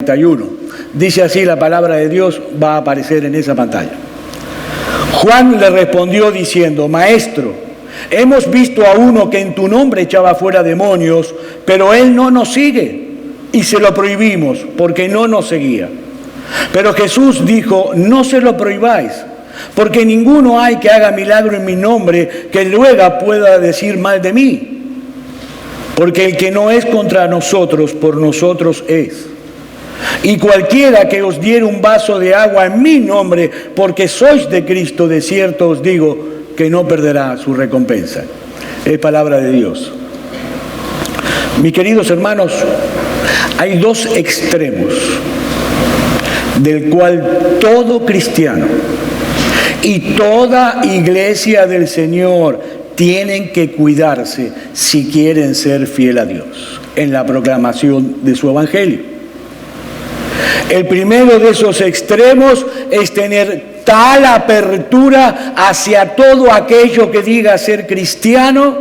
41. Dice así la palabra de Dios, va a aparecer en esa pantalla. Juan le respondió diciendo: Maestro, hemos visto a uno que en tu nombre echaba fuera demonios, pero él no nos sigue, y se lo prohibimos, porque no nos seguía. Pero Jesús dijo: no se lo prohibáis, porque ninguno hay que haga milagro en mi nombre que luego pueda decir mal de mí. Porque el que no es contra nosotros, por nosotros es. Y cualquiera que os diere un vaso de agua en mi nombre, porque sois de Cristo, de cierto os digo que no perderá su recompensa. Es palabra de Dios. Mis queridos hermanos, hay dos extremos del cual todo cristiano y toda iglesia del Señor tienen que cuidarse si quieren ser fiel a Dios en la proclamación de su evangelio. El primero de esos extremos es tener tal apertura hacia todo aquello que diga ser cristiano,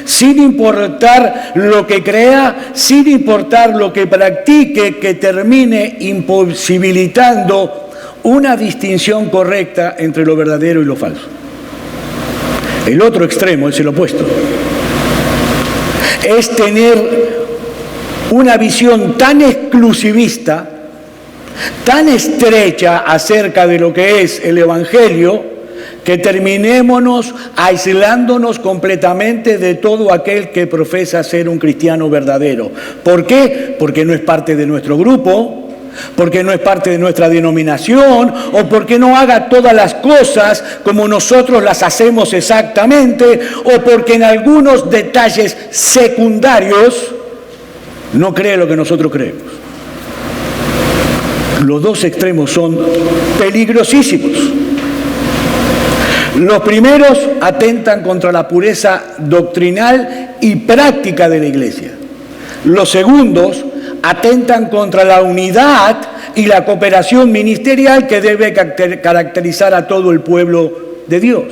sin importar lo que crea, sin importar lo que practique, que termine imposibilitando una distinción correcta entre lo verdadero y lo falso. El otro extremo es el opuesto. Es tener una visión tan exclusivista, tan estrecha acerca de lo que es el Evangelio, que terminémonos aislándonos completamente de todo aquel que profesa ser un cristiano verdadero. ¿Por qué? Porque no es parte de nuestro grupo, porque no es parte de nuestra denominación, o porque no haga todas las cosas como nosotros las hacemos exactamente, o porque en algunos detalles secundarios no cree lo que nosotros creemos. Los dos extremos son peligrosísimos. Los primeros atentan contra la pureza doctrinal y práctica de la Iglesia. Los segundos atentan contra la unidad y la cooperación ministerial que debe caracterizar a todo el pueblo de Dios.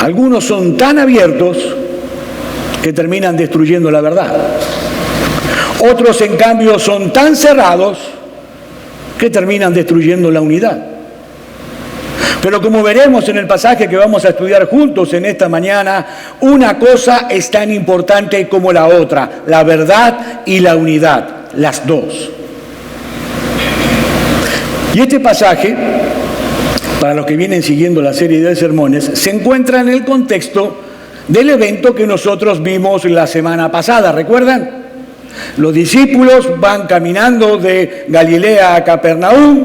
Algunos son tan abiertos que terminan destruyendo la verdad. Otros, en cambio, son tan cerrados que terminan destruyendo la unidad. Pero como veremos en el pasaje que vamos a estudiar juntos en esta mañana, una cosa es tan importante como la otra: la verdad y la unidad, las dos. Y este pasaje, para los que vienen siguiendo la serie de sermones, se encuentra en el contexto del evento que nosotros vimos la semana pasada, ¿recuerdan? Los discípulos van caminando de Galilea a Capernaum.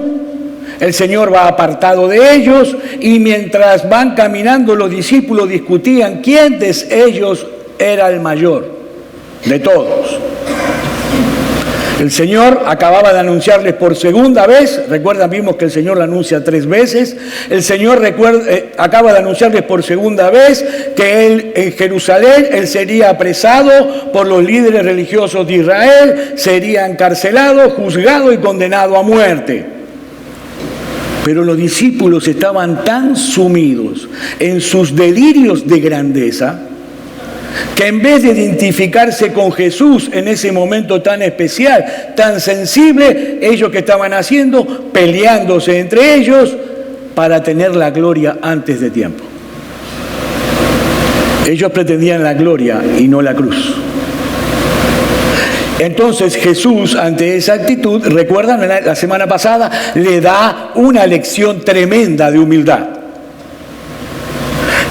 El Señor va apartado de ellos, y mientras van caminando los discípulos discutían quién de ellos era el mayor de todos. El Señor acababa de anunciarles por segunda vez, recuerdan, vimos que el Señor lo anuncia 3 veces, el Señor acaba de anunciarles por segunda vez que Él en Jerusalén, Él sería apresado por los líderes religiosos de Israel, sería encarcelado, juzgado y condenado a muerte. Pero los discípulos estaban tan sumidos en sus delirios de grandeza que en vez de identificarse con Jesús en ese momento tan especial, tan sensible, ellos que estaban haciendo, peleándose entre ellos para tener la gloria antes de tiempo. Ellos pretendían la gloria y no la cruz. Entonces Jesús, ante esa actitud, recuerdan, la semana pasada, le da una lección tremenda de humildad.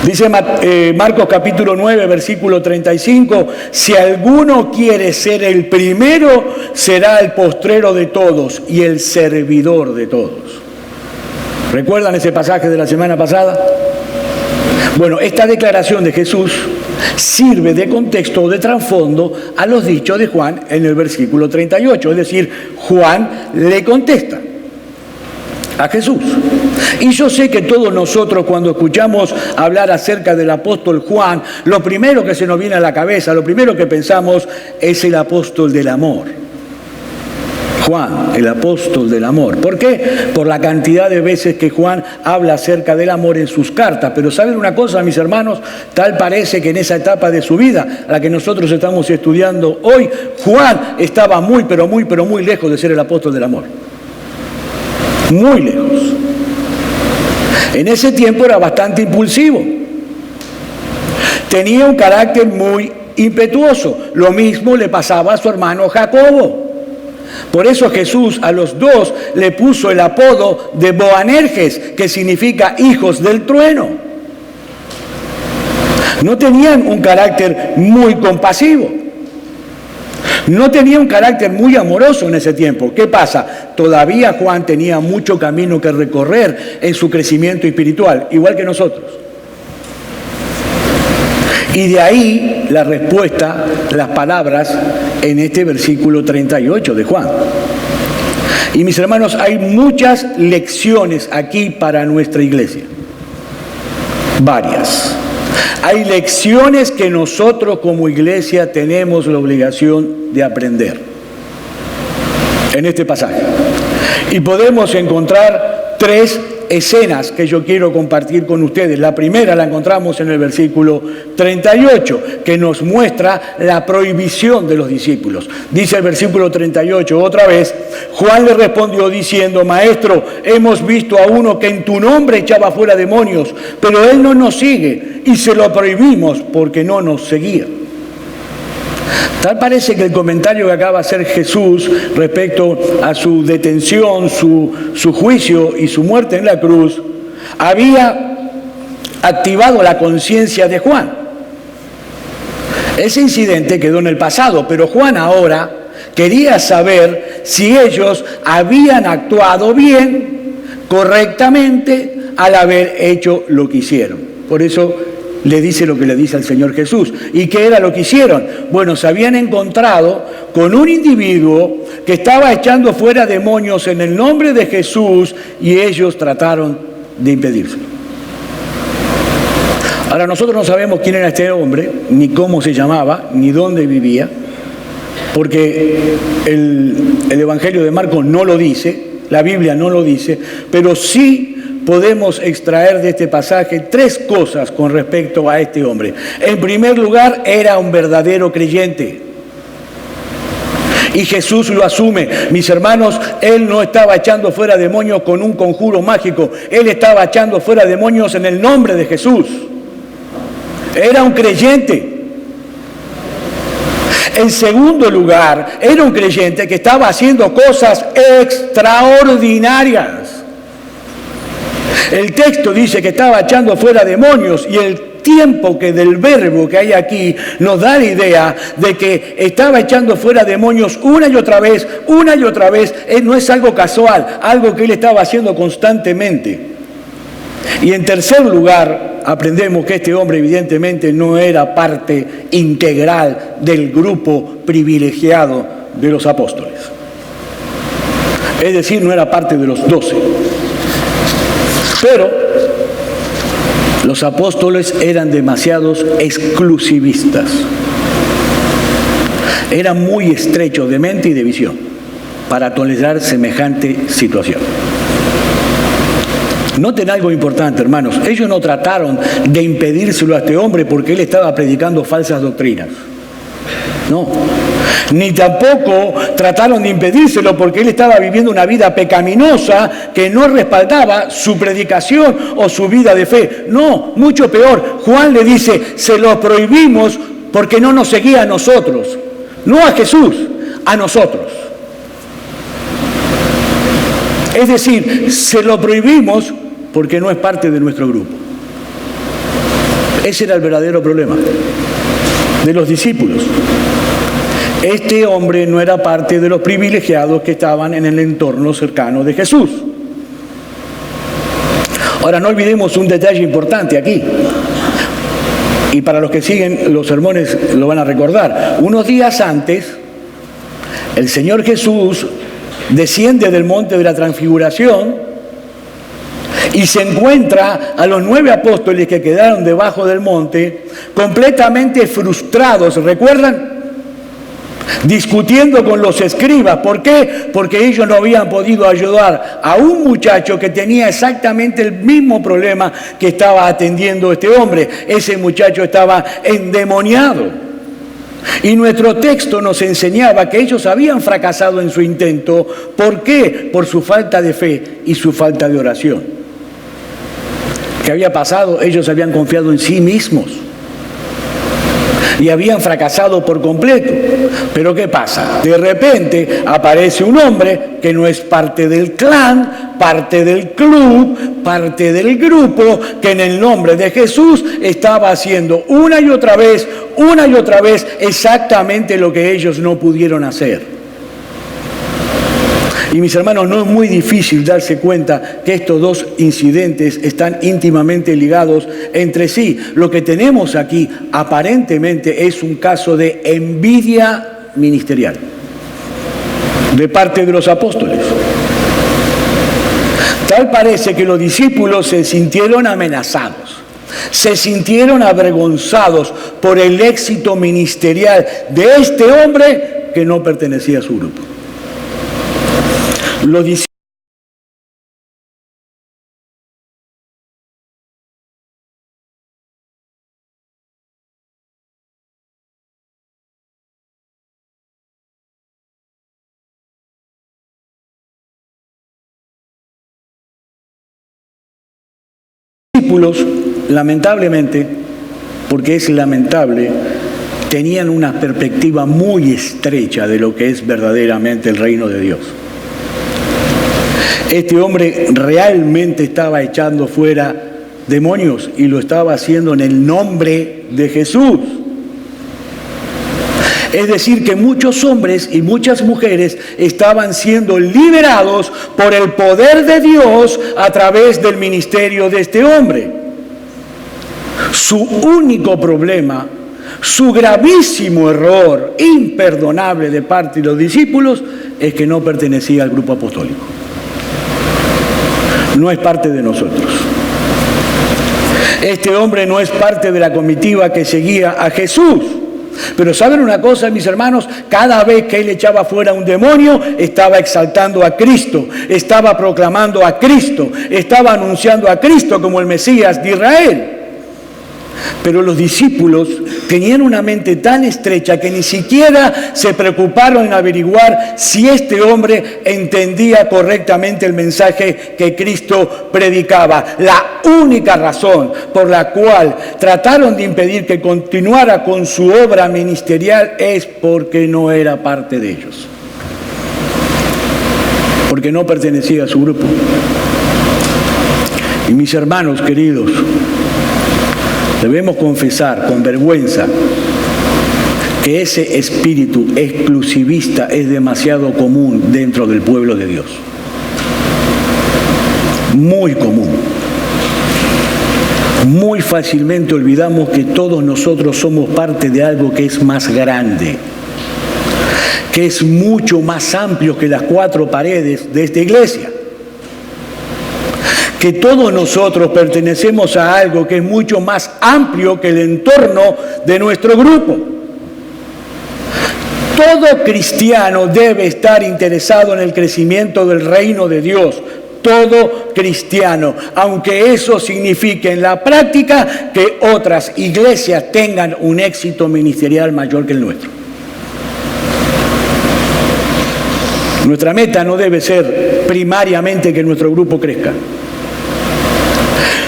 Dice Marcos capítulo 9, versículo 35, si alguno quiere ser el primero, será el postrero de todos y el servidor de todos. ¿Recuerdan ese pasaje de la semana pasada? Bueno, esta declaración de Jesús sirve de contexto o de trasfondo a los dichos de Juan en el versículo 38. Es decir, Juan le contesta a Jesús. Y yo sé que todos nosotros, cuando escuchamos hablar acerca del apóstol Juan, lo primero que se nos viene a la cabeza, lo primero que pensamos es el apóstol del amor. Juan, el apóstol del amor. ¿Por qué? Por la cantidad de veces que Juan habla acerca del amor en sus cartas. Pero ¿saben una cosa, mis hermanos? Tal parece que en esa etapa de su vida, a la que nosotros estamos estudiando hoy, Juan estaba muy, pero muy lejos de ser el apóstol del amor. Muy lejos. En ese tiempo era bastante impulsivo. Tenía un carácter muy impetuoso. Lo mismo le pasaba a su hermano Jacobo. Por eso Jesús a los dos le puso el apodo de Boanerges, que significa hijos del trueno. No tenían un carácter muy compasivo. No tenía un carácter muy amoroso en ese tiempo. ¿Qué pasa? Todavía Juan tenía mucho camino que recorrer en su crecimiento espiritual, igual que nosotros. Y de ahí la respuesta, las palabras en este versículo 38 de Juan. Y mis hermanos, hay muchas lecciones aquí para nuestra iglesia. Varias. Hay lecciones que nosotros como iglesia tenemos la obligación de aprender en este pasaje. Y podemos encontrar tres escenas que yo quiero compartir con ustedes. La primera la encontramos en el versículo 38, que nos muestra la prohibición de los discípulos. Dice el versículo 38 otra vez: Juan le respondió diciendo: Maestro, hemos visto a uno que en tu nombre echaba fuera demonios, pero él no nos sigue y se lo prohibimos porque no nos seguía. Tal parece que el comentario que acaba de hacer Jesús respecto a su detención, su juicio y su muerte en la cruz, había activado la conciencia de Juan. Ese incidente quedó en el pasado, pero Juan ahora quería saber si ellos habían actuado bien, correctamente, al haber hecho lo que hicieron. Por eso le dice lo que le dice al Señor Jesús. ¿Y qué era lo que hicieron? Bueno, se habían encontrado con un individuo que estaba echando fuera demonios en el nombre de Jesús y ellos trataron de impedírselo. Ahora, nosotros no sabemos quién era este hombre, ni cómo se llamaba, ni dónde vivía, porque el Evangelio de Marcos no lo dice, la Biblia no lo dice, pero sí podemos extraer de este pasaje tres cosas con respecto a este hombre. En primer lugar, era un verdadero creyente. Y Jesús lo asume. Mis hermanos, él no estaba echando fuera demonios con un conjuro mágico. Él estaba echando fuera demonios en el nombre de Jesús. Era un creyente. En segundo lugar, era un creyente que estaba haciendo cosas extraordinarias. El texto dice que estaba echando fuera demonios y el tiempo que del verbo que hay aquí nos da la idea de que estaba echando fuera demonios una y otra vez, no es algo casual, algo que él estaba haciendo constantemente. Y en tercer lugar, aprendemos que este hombre evidentemente no era parte integral del grupo privilegiado de los apóstoles. Es decir, no era parte de los 12. Pero los apóstoles eran demasiados exclusivistas. Eran muy estrechos de mente y de visión para tolerar semejante situación. Noten algo importante, hermanos. Ellos no trataron de impedírselo a este hombre porque él estaba predicando falsas doctrinas. No. Ni tampoco trataron de impedírselo porque él estaba viviendo una vida pecaminosa que no respaldaba su predicación o su vida de fe. No, mucho peor. Juan le dice: se lo prohibimos porque no nos seguía a nosotros. No a Jesús, a nosotros. Es decir, se lo prohibimos porque no es parte de nuestro grupo. Ese era el verdadero problema de los discípulos. Este hombre no era parte de los privilegiados que estaban en el entorno cercano de Jesús. Ahora, no olvidemos un detalle importante aquí. Y para los que siguen los sermones lo van a recordar. Unos días antes, el Señor Jesús desciende del monte de la Transfiguración y se encuentra a los 9 apóstoles que quedaron debajo del monte completamente frustrados. ¿Recuerdan? discutiendo con los escribas. ¿Por qué? Porque ellos no habían podido ayudar a un muchacho que tenía exactamente el mismo problema que estaba atendiendo este hombre. Ese muchacho estaba endemoniado. Y nuestro texto nos enseñaba que ellos habían fracasado en su intento. ¿Por qué? Por su falta de fe y su falta de oración. ¿Qué había pasado? Ellos habían confiado en sí mismos y habían fracasado por completo. Pero ¿qué pasa? De repente aparece un hombre que no es parte del clan, parte del club, parte del grupo, que en el nombre de Jesús estaba haciendo una y otra vez exactamente lo que ellos no pudieron hacer. Y mis hermanos, no es muy difícil darse cuenta que estos dos incidentes están íntimamente ligados entre sí. Lo que tenemos aquí aparentemente es un caso de envidia ministerial de parte de los apóstoles. Tal parece que los discípulos se sintieron amenazados, se sintieron avergonzados por el éxito ministerial de este hombre que no pertenecía a su grupo. Los discípulos, lamentablemente, porque es lamentable, tenían una perspectiva muy estrecha de lo que es verdaderamente el reino de Dios. Este hombre realmente estaba echando fuera demonios y lo estaba haciendo en el nombre de Jesús. Es decir, que muchos hombres y muchas mujeres estaban siendo liberados por el poder de Dios a través del ministerio de este hombre. Su único problema, su gravísimo error, imperdonable de parte de los discípulos, es que no pertenecía al grupo apostólico. No es parte de nosotros. Este hombre no es parte de la comitiva que seguía a Jesús. Pero ¿saben una cosa, mis hermanos? Cada vez que él echaba fuera un demonio, estaba exaltando a Cristo, estaba proclamando a Cristo, estaba anunciando a Cristo como el Mesías de Israel. Pero los discípulos tenían una mente tan estrecha que ni siquiera se preocuparon en averiguar si este hombre entendía correctamente el mensaje que Cristo predicaba. La única razón por la cual trataron de impedir que continuara con su obra ministerial es porque no era parte de ellos, porque no pertenecía a su grupo. Y mis hermanos queridos, debemos confesar con vergüenza que ese espíritu exclusivista es demasiado común dentro del pueblo de Dios. Muy común. Muy fácilmente olvidamos que todos nosotros somos parte de algo que es más grande, que es mucho más amplio que las cuatro paredes de esta iglesia. Que todos nosotros pertenecemos a algo que es mucho más amplio que el entorno de nuestro grupo. Todo cristiano debe estar interesado en el crecimiento del reino de Dios. Todo cristiano, aunque eso signifique en la práctica que otras iglesias tengan un éxito ministerial mayor que el nuestro. Nuestra meta no debe ser primariamente que nuestro grupo crezca.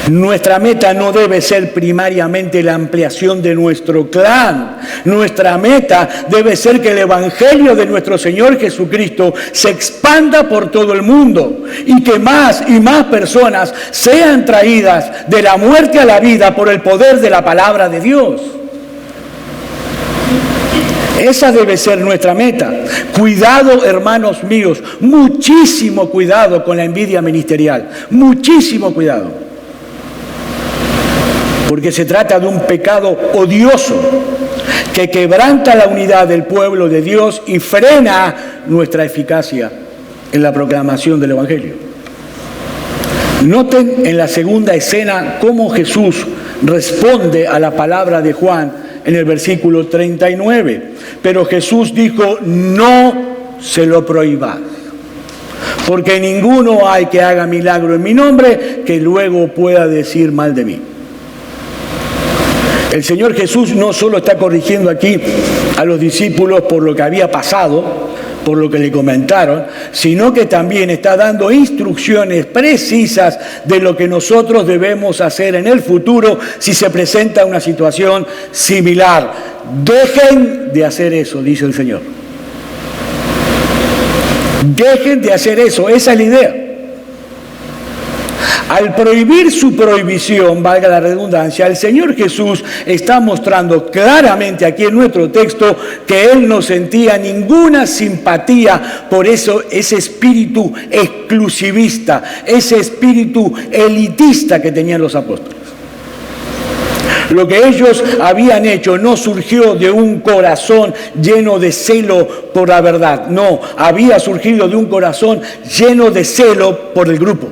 Nuestra meta no debe ser primariamente la ampliación de nuestro clan. Nuestra meta debe ser que el Evangelio de nuestro Señor Jesucristo se expanda por todo el mundo y que más y más personas sean traídas de la muerte a la vida por el poder de la palabra de Dios. Esa debe ser nuestra meta. Cuidado, hermanos míos, muchísimo cuidado con la envidia ministerial. Muchísimo cuidado. Porque se trata de un pecado odioso que quebranta la unidad del pueblo de Dios y frena nuestra eficacia en la proclamación del Evangelio. Noten en la segunda escena cómo Jesús responde a la palabra de Juan en el versículo 39. Pero Jesús dijo, no se lo prohibáis, porque ninguno hay que haga milagro en mi nombre que luego pueda decir mal de mí. El Señor Jesús no solo está corrigiendo aquí a los discípulos por lo que había pasado, por lo que le comentaron, sino que también está dando instrucciones precisas de lo que nosotros debemos hacer en el futuro si se presenta una situación similar. Dejen de hacer eso, dice el Señor. Dejen de hacer eso, esa es la idea. Al prohibir su prohibición, valga la redundancia, el Señor Jesús está mostrando claramente aquí en nuestro texto que Él no sentía ninguna simpatía por eso, ese espíritu exclusivista, ese espíritu elitista que tenían los apóstoles. Lo que ellos habían hecho no surgió de un corazón lleno de celo por la verdad, no, había surgido de un corazón lleno de celo por el grupo.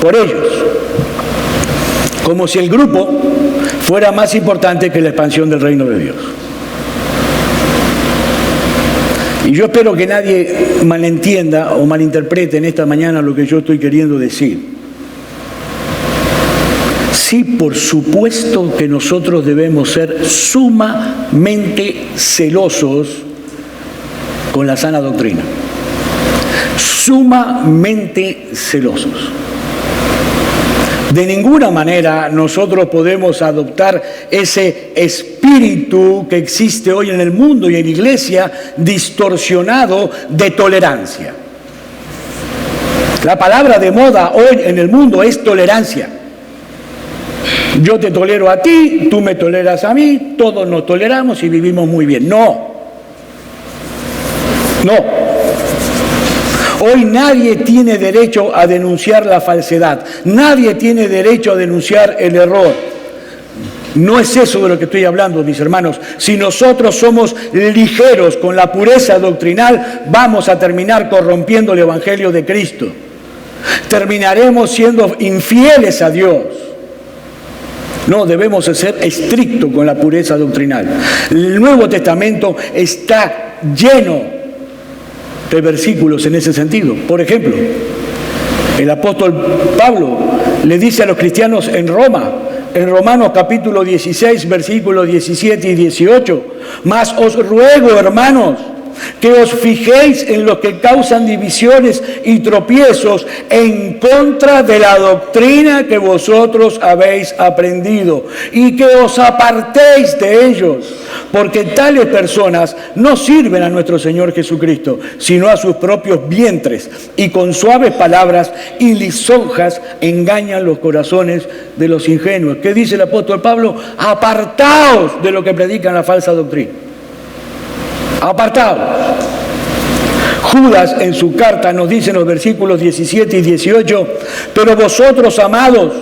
Por ellos, como si el grupo fuera más importante que la expansión del reino de Dios. Y yo espero que nadie malentienda o malinterprete en esta mañana lo que yo estoy queriendo decir. Sí, por supuesto que nosotros debemos ser sumamente celosos con la sana doctrina. Sumamente celosos. De ninguna manera nosotros podemos adoptar ese espíritu que existe hoy en el mundo y en la iglesia distorsionado de tolerancia. La palabra de moda hoy en el mundo es tolerancia. Yo te tolero a ti, tú me toleras a mí, todos nos toleramos y vivimos muy bien. No. Hoy nadie tiene derecho a denunciar la falsedad, nadie tiene derecho a denunciar el error. No es eso de lo que estoy hablando, mis hermanos. Si nosotros somos ligeros con la pureza doctrinal, vamos a terminar corrompiendo el Evangelio de Cristo. Terminaremos siendo infieles a Dios. No, debemos ser estrictos con la pureza doctrinal. El Nuevo Testamento está lleno de versículos en ese sentido. Por ejemplo, el apóstol Pablo le dice a los cristianos en Roma, en Romanos capítulo 16, versículos 17 y 18, mas os ruego, hermanos, que os fijéis en los que causan divisiones y tropiezos en contra de la doctrina que vosotros habéis aprendido, y que os apartéis de ellos, porque tales personas no sirven a nuestro Señor Jesucristo, sino a sus propios vientres, y con suaves palabras y lisonjas engañan los corazones de los ingenuos. ¿Qué dice el apóstol Pablo? Apartaos de lo que predican la falsa doctrina. Apartados. Judas en su carta nos dice en los versículos 17 y 18, pero vosotros, amados,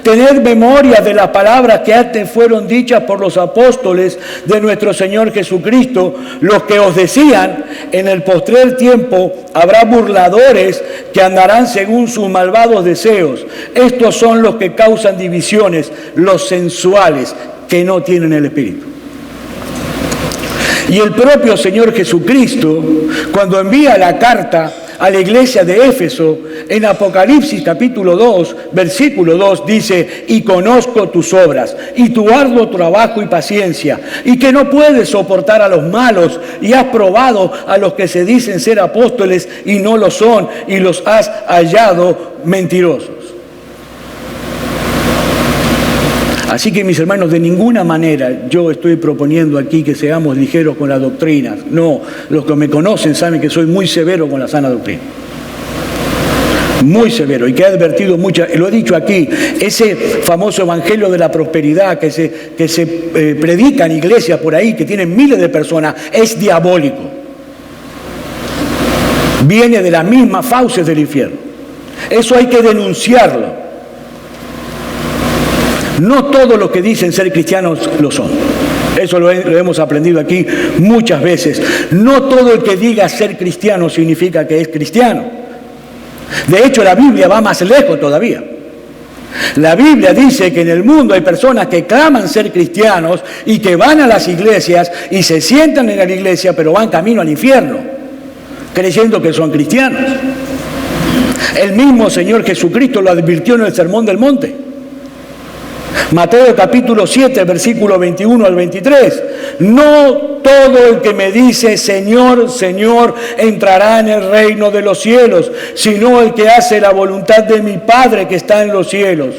tened memoria de las palabras que antes fueron dichas por los apóstoles de nuestro Señor Jesucristo, los que os decían, en el postrer tiempo habrá burladores que andarán según sus malvados deseos. Estos son los que causan divisiones, los sensuales, que no tienen el Espíritu. Y el propio Señor Jesucristo, cuando envía la carta a la iglesia de Éfeso, en Apocalipsis capítulo 2, versículo 2, dice, y conozco tus obras, y tu arduo trabajo y paciencia, y que no puedes soportar a los malos, y has probado a los que se dicen ser apóstoles y no lo son, y los has hallado mentirosos. Así que, mis hermanos, de ninguna manera yo estoy proponiendo aquí que seamos ligeros con las doctrinas. No, los que me conocen saben que soy muy severo con la sana doctrina. Muy severo, y que he advertido mucho, lo he dicho aquí, ese famoso evangelio de la prosperidad que se predica en iglesias por ahí, que tienen miles de personas, es diabólico. Viene de las mismas fauces del infierno. Eso hay que denunciarlo. No todos los que dicen ser cristianos lo son. Eso lo hemos aprendido aquí muchas veces. No todo el que diga ser cristiano significa que es cristiano. De hecho, la Biblia va más lejos todavía. La Biblia dice que en el mundo hay personas que claman ser cristianos y que van a las iglesias y se sientan en la iglesia, pero van camino al infierno, creyendo que son cristianos. El mismo Señor Jesucristo lo advirtió en el Sermón del Monte. Mateo capítulo 7, versículo 21 al 23. No todo el que me dice Señor, Señor, entrará en el reino de los cielos, sino el que hace la voluntad de mi Padre que está en los cielos.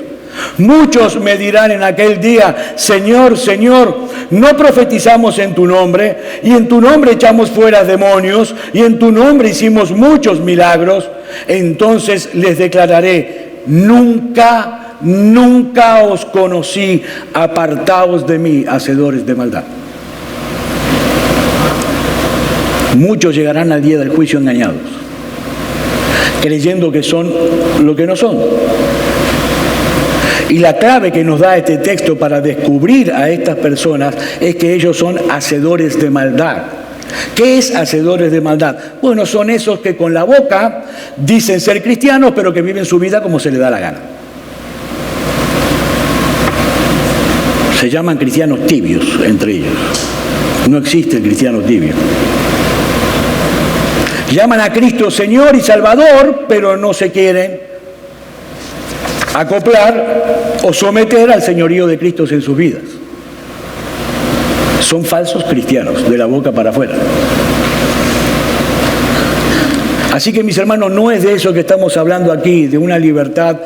Muchos me dirán en aquel día, Señor, Señor, no profetizamos en tu nombre, y en tu nombre echamos fuera demonios, y en tu nombre hicimos muchos milagros. Entonces les declararé, nunca os conocí, apartaos de mí, hacedores de maldad. Muchos llegarán al día del juicio engañados, creyendo que son lo que no son. Y la clave que nos da este texto para descubrir a estas personas es que ellos son hacedores de maldad. ¿Qué es hacedores de maldad? Bueno, son esos que con la boca dicen ser cristianos, pero que viven su vida como se les da la gana. Se llaman cristianos tibios entre ellos. No existe el cristiano tibio. Llaman a Cristo Señor y Salvador, pero no se quieren acoplar o someter al señorío de Cristo en sus vidas. Son falsos cristianos, de la boca para afuera. Así que, mis hermanos, no es de eso que estamos hablando aquí, de una libertad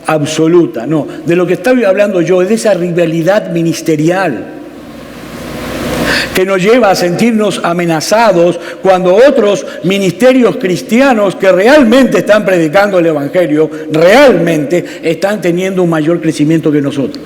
absoluta, no. De lo que estoy hablando yo es de esa rivalidad ministerial que nos lleva a sentirnos amenazados cuando otros ministerios cristianos que realmente están predicando el Evangelio, realmente están teniendo un mayor crecimiento que nosotros.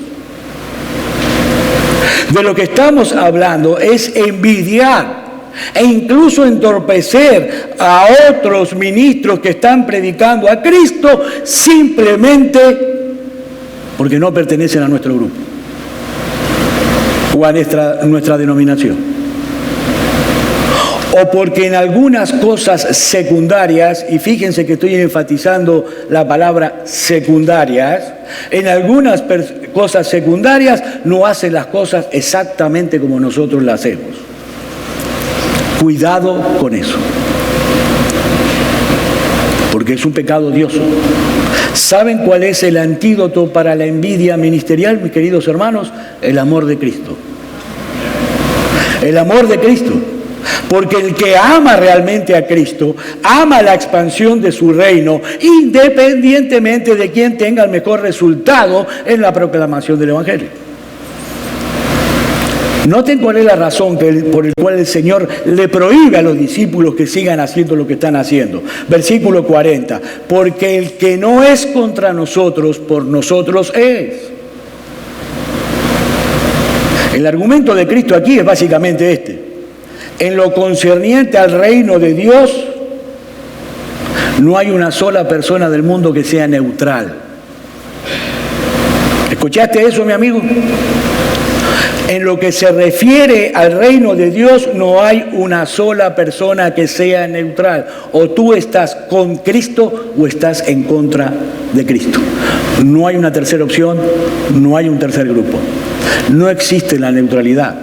De lo que estamos hablando es envidiar e incluso entorpecer a otros ministros que están predicando a Cristo simplemente porque no pertenecen a nuestro grupo o a nuestra denominación, o porque en algunas cosas secundarias, y fíjense que estoy enfatizando la palabra secundarias, en algunas cosas secundarias no hacen las cosas exactamente como nosotros las hacemos. Cuidado con eso, porque es un pecado odioso. ¿Saben cuál es el antídoto para la envidia ministerial, mis queridos hermanos? El amor de Cristo. El amor de Cristo. Porque el que ama realmente a Cristo, ama la expansión de su reino, independientemente de quién tenga el mejor resultado en la proclamación del Evangelio. Noten cuál es la razón por la cual el Señor le prohíbe a los discípulos que sigan haciendo lo que están haciendo. Versículo 40. Porque el que no es contra nosotros, por nosotros es. El argumento de Cristo aquí es básicamente este. En lo concerniente al reino de Dios, no hay una sola persona del mundo que sea neutral. ¿Escuchaste eso, mi amigo? En lo que se refiere al reino de Dios, no hay una sola persona que sea neutral. O tú estás con Cristo o estás en contra de Cristo. No hay una tercera opción, no hay un tercer grupo. No existe la neutralidad.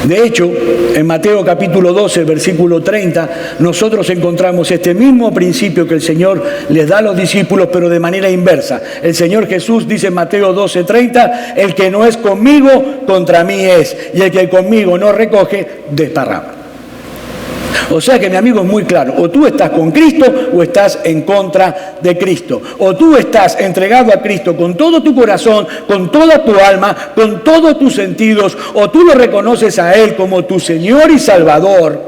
De hecho, en Mateo capítulo 12, versículo 30, nosotros encontramos este mismo principio que el Señor les da a los discípulos, pero de manera inversa. El Señor Jesús dice en Mateo 12, 30, el que no es conmigo, contra mí es, y el que conmigo no recoge, desparrama. O sea que, mi amigo, es muy claro, o tú estás con Cristo o estás en contra de Cristo. O tú estás entregado a Cristo con todo tu corazón, con toda tu alma, con todos tus sentidos, o tú lo reconoces a Él como tu Señor y Salvador,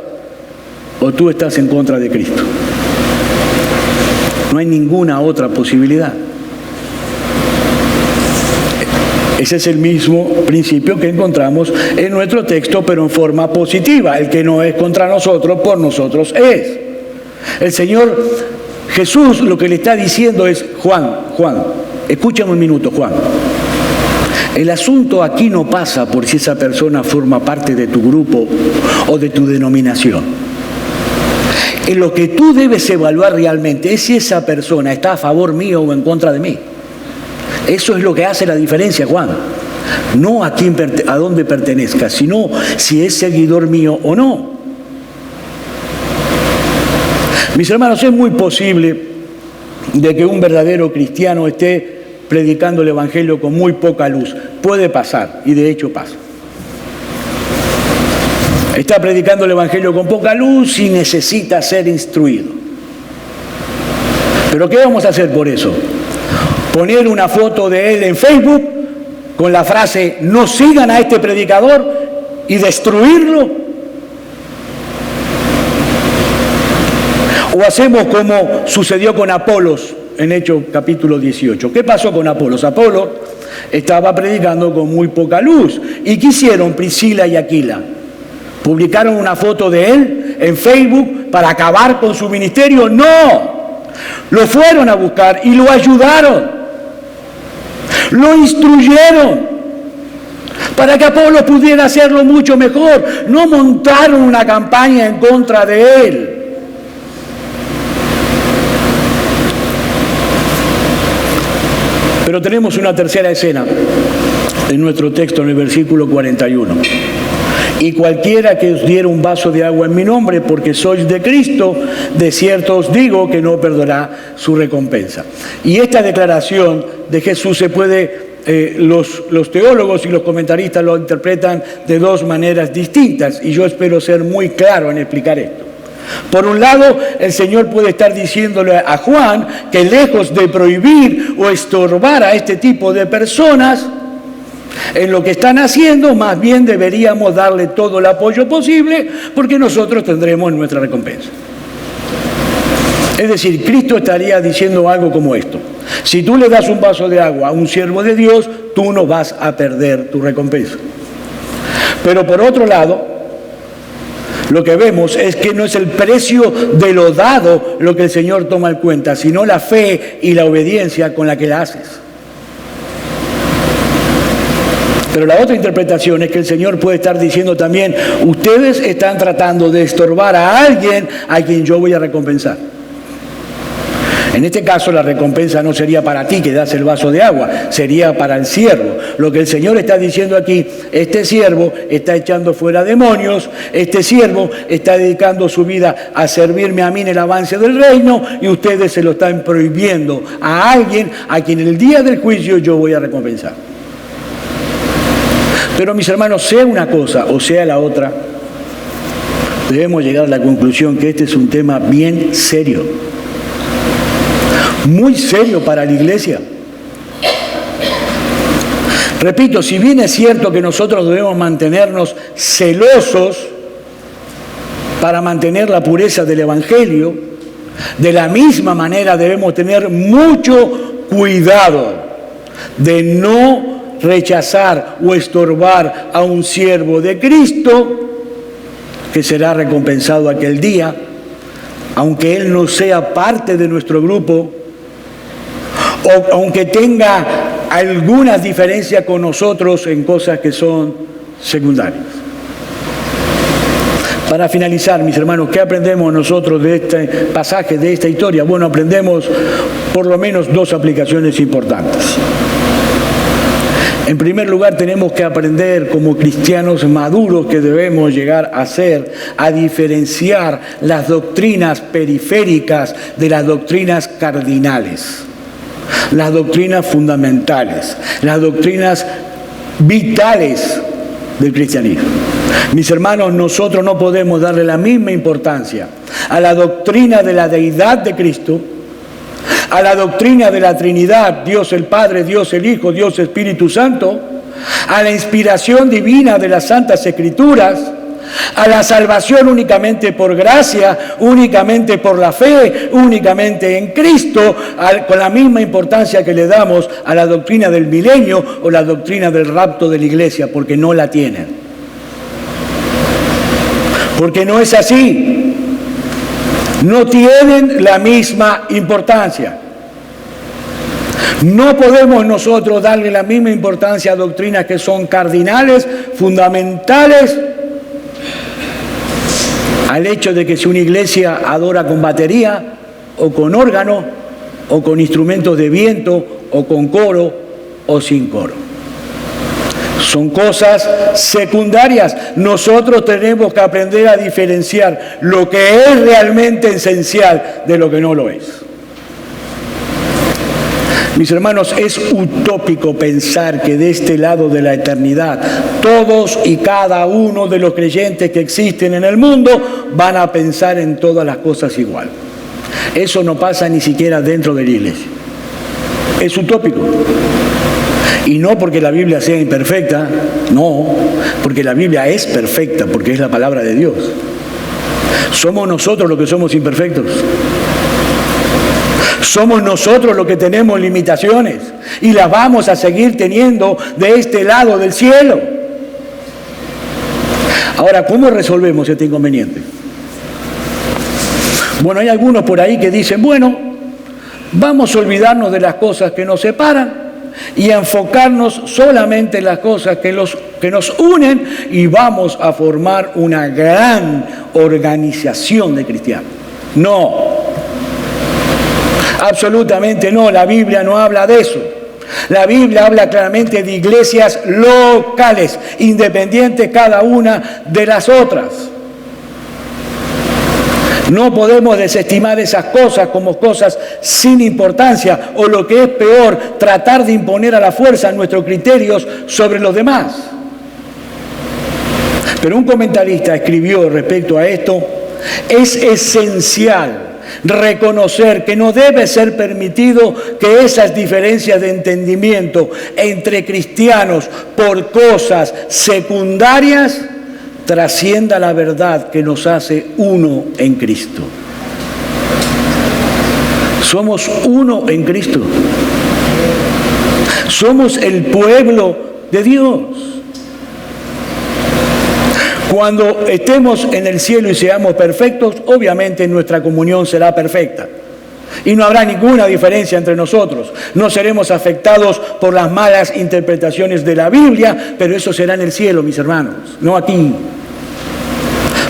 o tú estás en contra de Cristo. No hay ninguna otra posibilidad. Ese es el mismo principio que encontramos en nuestro texto, pero en forma positiva. El que no es contra nosotros, por nosotros es. El Señor Jesús lo que le está diciendo es, Juan, escúchame un minuto, Juan. El asunto aquí no pasa por si esa persona forma parte de tu grupo o de tu denominación. En lo que tú debes evaluar realmente es si esa persona está a favor mío o en contra de mí. Eso es lo que hace la diferencia, Juan. No a dónde pertenezca, sino si es seguidor mío o no. Mis hermanos, es muy posible de que un verdadero cristiano esté predicando el Evangelio con muy poca luz. Puede pasar, y de hecho pasa. Está predicando el Evangelio con poca luz y necesita ser instruido. ¿Pero qué vamos a hacer por eso? ¿Poner una foto de él en Facebook con la frase "no sigan a este predicador" y destruirlo? ¿O hacemos como sucedió con Apolos en Hechos capítulo 18? ¿Qué pasó con Apolos? Apolos estaba predicando con muy poca luz. ¿Y qué hicieron Priscila y Aquila? ¿Publicaron una foto de él en Facebook para acabar con su ministerio? ¡No! Lo fueron a buscar y lo ayudaron. Lo instruyeron para que Apolos pudiera hacerlo mucho mejor. No montaron una campaña en contra de él. Pero tenemos una tercera escena en nuestro texto, en el versículo 41. Y cualquiera que os diera un vaso de agua en mi nombre, porque sois de Cristo, de cierto os digo que no perderá su recompensa. Y esta declaración de Jesús se puede, los teólogos y los comentaristas lo interpretan de dos maneras distintas, y yo espero ser muy claro en explicar esto. Por un lado, el Señor puede estar diciéndole a Juan que lejos de prohibir o estorbar a este tipo de personas en lo que están haciendo, más bien deberíamos darle todo el apoyo posible, porque nosotros tendremos nuestra recompensa. Es decir, Cristo estaría diciendo algo como esto: si tú le das un vaso de agua a un siervo de Dios, tú no vas a perder tu recompensa. Pero por otro lado, lo que vemos es que no es el precio de lo dado lo que el Señor toma en cuenta, sino la fe y la obediencia con la que la haces. Pero la otra interpretación es que el Señor puede estar diciendo también: ustedes están tratando de estorbar a alguien a quien yo voy a recompensar. En este caso, la recompensa no sería para ti que das el vaso de agua, sería para el siervo. Lo que el Señor está diciendo aquí: este siervo está echando fuera demonios, este siervo está dedicando su vida a servirme a mí en el avance del reino, y ustedes se lo están prohibiendo a alguien a quien el día del juicio yo voy a recompensar. Pero mis hermanos, sea una cosa o sea la otra, debemos llegar a la conclusión que este es un tema bien serio, muy serio para la iglesia. Repito, si bien es cierto que nosotros debemos mantenernos celosos para mantener la pureza del Evangelio, de la misma manera debemos tener mucho cuidado de no rechazar o estorbar a un siervo de Cristo que será recompensado aquel día, aunque él no sea parte de nuestro grupo, o aunque tenga algunas diferencias con nosotros en cosas que son secundarias. Para finalizar, mis hermanos, ¿qué aprendemos nosotros de este pasaje, de esta historia? Bueno, aprendemos por lo menos dos aplicaciones importantes. En primer lugar, tenemos que aprender como cristianos maduros que debemos llegar a ser, a diferenciar las doctrinas periféricas de las doctrinas cardinales, las doctrinas fundamentales, las doctrinas vitales del cristianismo. Mis hermanos, nosotros no podemos darle la misma importancia a la doctrina de la deidad de Cristo, a la doctrina de la Trinidad, Dios el Padre, Dios el Hijo, Dios Espíritu Santo, a la inspiración divina de las Santas Escrituras, a la salvación únicamente por gracia, únicamente por la fe, únicamente en Cristo, con la misma importancia que le damos a la doctrina del milenio o la doctrina del rapto de la iglesia, porque no la tienen. Porque no es así. No tienen la misma importancia. No podemos nosotros darle la misma importancia a doctrinas que son cardinales, fundamentales, al hecho de que si una iglesia adora con batería, o con órgano, o con instrumentos de viento, o con coro, o sin coro. Son cosas secundarias. Nosotros tenemos que aprender a diferenciar lo que es realmente esencial de lo que no lo es. Mis hermanos, es utópico pensar que de este lado de la eternidad, todos y cada uno de los creyentes que existen en el mundo van a pensar en todas las cosas igual. Eso no pasa ni siquiera dentro de la iglesia. Es utópico. Y no porque la Biblia sea imperfecta, no, porque la Biblia es perfecta, porque es la palabra de Dios. Somos nosotros los que somos imperfectos. Somos nosotros los que tenemos limitaciones y las vamos a seguir teniendo de este lado del cielo. Ahora, ¿cómo resolvemos este inconveniente? Bueno, hay algunos por ahí que dicen, bueno, vamos a olvidarnos de las cosas que nos separan y a enfocarnos solamente en las cosas que nos unen y vamos a formar una gran organización de cristianos. No. Absolutamente no, la Biblia no habla de eso. La Biblia habla claramente de iglesias locales, independientes cada una de las otras. No podemos desestimar esas cosas como cosas sin importancia o lo que es peor, tratar de imponer a la fuerza nuestros criterios sobre los demás. Pero un comentarista escribió respecto a esto, es esencial reconocer que no debe ser permitido que esas diferencias de entendimiento entre cristianos por cosas secundarias trascienda la verdad que nos hace uno en Cristo. Somos uno en Cristo. Somos el pueblo de Dios. Cuando estemos en el cielo y seamos perfectos, obviamente nuestra comunión será perfecta. Y no habrá ninguna diferencia entre nosotros. No seremos afectados por las malas interpretaciones de la Biblia, pero eso será en el cielo, mis hermanos, no aquí.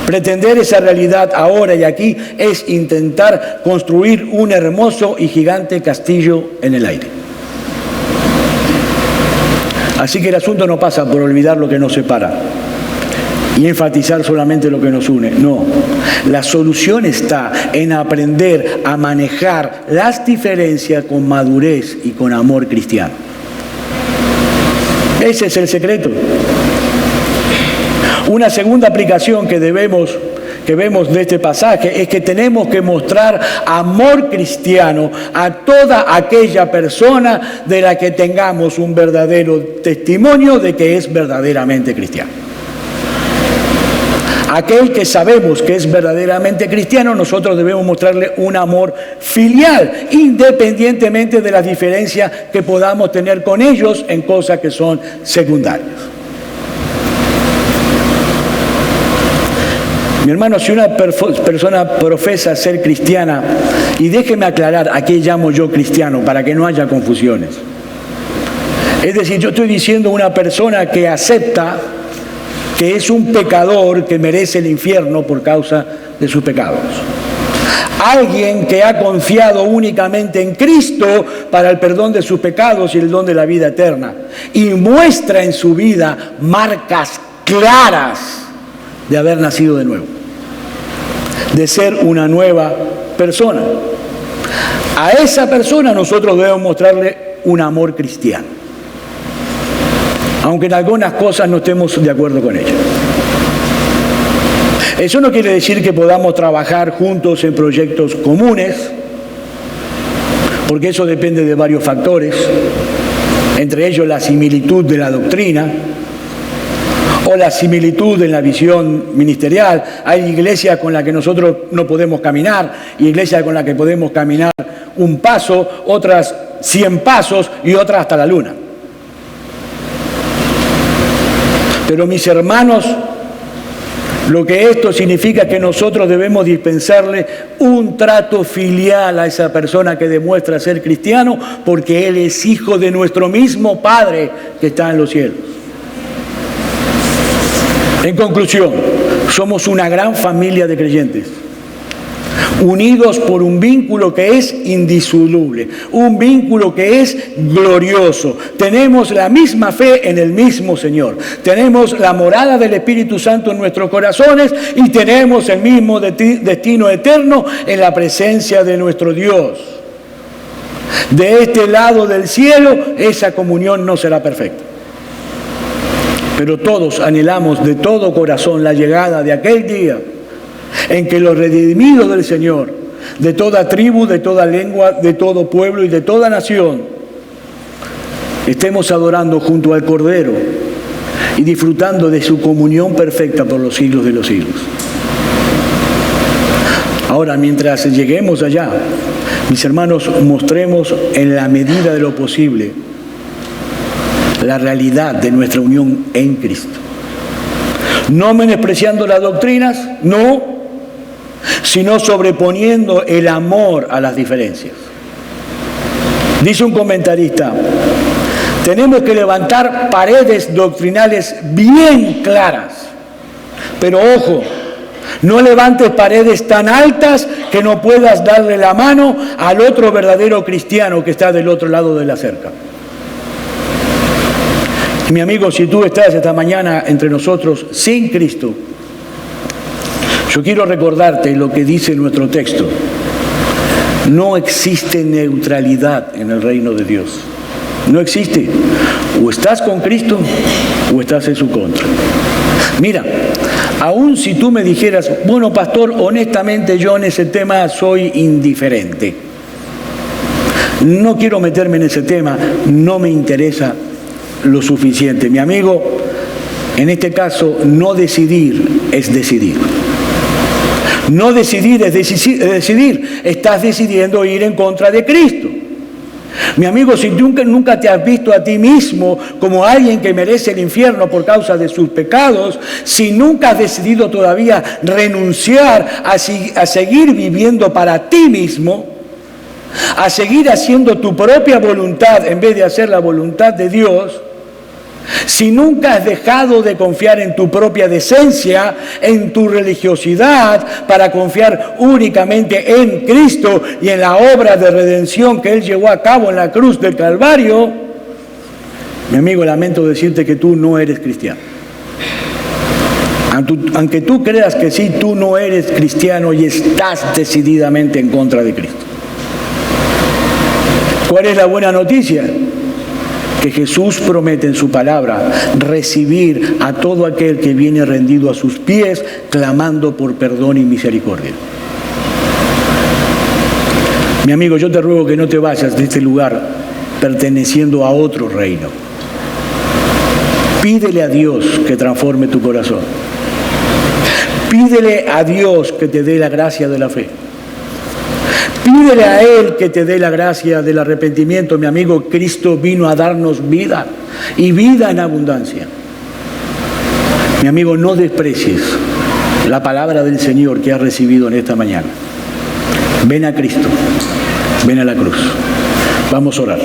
Pretender esa realidad ahora y aquí es intentar construir un hermoso y gigante castillo en el aire. Así que el asunto no pasa por olvidar lo que nos separa y enfatizar solamente lo que nos une. No, la solución está en aprender a manejar las diferencias con madurez y con amor cristiano. Ese es el secreto. Una segunda aplicación que vemos de este pasaje es que tenemos que mostrar amor cristiano a toda aquella persona de la que tengamos un verdadero testimonio de que es verdaderamente cristiano. Aquel que sabemos que es verdaderamente cristiano, nosotros debemos mostrarle un amor filial, independientemente de las diferencias que podamos tener con ellos en cosas que son secundarias. Mi hermano, si una persona profesa ser cristiana, y déjeme aclarar a qué llamo yo cristiano para que no haya confusiones. Es decir, yo estoy diciendo una persona que acepta que es un pecador que merece el infierno por causa de sus pecados. Alguien que ha confiado únicamente en Cristo para el perdón de sus pecados y el don de la vida eterna. Y muestra en su vida marcas claras de haber nacido de nuevo, de ser una nueva persona. A esa persona nosotros debemos mostrarle un amor cristiano, aunque en algunas cosas no estemos de acuerdo con ella. Eso no quiere decir que podamos trabajar juntos en proyectos comunes, porque eso depende de varios factores, entre ellos la similitud de la doctrina o la similitud en la visión ministerial. Hay iglesias con las que nosotros no podemos caminar, y iglesias con las que podemos caminar un paso, otras 100 pasos y otras hasta la luna. Pero mis hermanos, lo que esto significa es que nosotros debemos dispensarle un trato filial a esa persona que demuestra ser cristiano, porque él es hijo de nuestro mismo Padre que está en los cielos. En conclusión, somos una gran familia de creyentes, unidos por un vínculo que es indisoluble, un vínculo que es glorioso. Tenemos la misma fe en el mismo Señor, tenemos la morada del Espíritu Santo en nuestros corazones y tenemos el mismo destino eterno en la presencia de nuestro Dios. De este lado del cielo, esa comunión no será perfecta. Pero todos anhelamos de todo corazón la llegada de aquel día en que los redimidos del Señor, de toda tribu, de toda lengua, de todo pueblo y de toda nación, estemos adorando junto al Cordero y disfrutando de su comunión perfecta por los siglos de los siglos. Ahora, mientras lleguemos allá, mis hermanos, mostremos en la medida de lo posible la realidad de nuestra unión en Cristo. No menospreciando las doctrinas, no, sino sobreponiendo el amor a las diferencias. Dice un comentarista, tenemos que levantar paredes doctrinales bien claras, pero ojo, no levantes paredes tan altas que no puedas darle la mano al otro verdadero cristiano que está del otro lado de la cerca. Mi amigo, si tú estás esta mañana entre nosotros sin Cristo, yo quiero recordarte lo que dice nuestro texto. No existe neutralidad en el reino de Dios. No existe. O estás con Cristo o estás en su contra. Mira, aun si tú me dijeras, bueno, pastor, honestamente yo en ese tema soy indiferente. No quiero meterme en ese tema, no me interesa lo suficiente. Mi amigo, en este caso, no decidir es decidir. No decidir es decidir. Estás decidiendo ir en contra de Cristo. Mi amigo, si nunca te has visto a ti mismo como alguien que merece el infierno por causa de sus pecados, si nunca has decidido todavía renunciar a seguir viviendo para ti mismo, a seguir haciendo tu propia voluntad en vez de hacer la voluntad de Dios, si nunca has dejado de confiar en tu propia decencia, en tu religiosidad, para confiar únicamente en Cristo y en la obra de redención que Él llevó a cabo en la cruz del Calvario, mi amigo, lamento decirte que tú no eres cristiano. Aunque tú creas que sí, tú no eres cristiano y estás decididamente en contra de Cristo. ¿Cuál es la buena noticia? Que Jesús promete en su palabra recibir a todo aquel que viene rendido a sus pies, clamando por perdón y misericordia. Mi amigo, yo te ruego que no te vayas de este lugar perteneciendo a otro reino. Pídele a Dios que transforme tu corazón. Pídele a Dios que te dé la gracia de la fe. Pídele a Él que te dé la gracia del arrepentimiento. Mi amigo, Cristo vino a darnos vida y vida en abundancia. Mi amigo, no desprecies la palabra del Señor que has recibido en esta mañana. Ven a Cristo, ven a la cruz. Vamos a orar.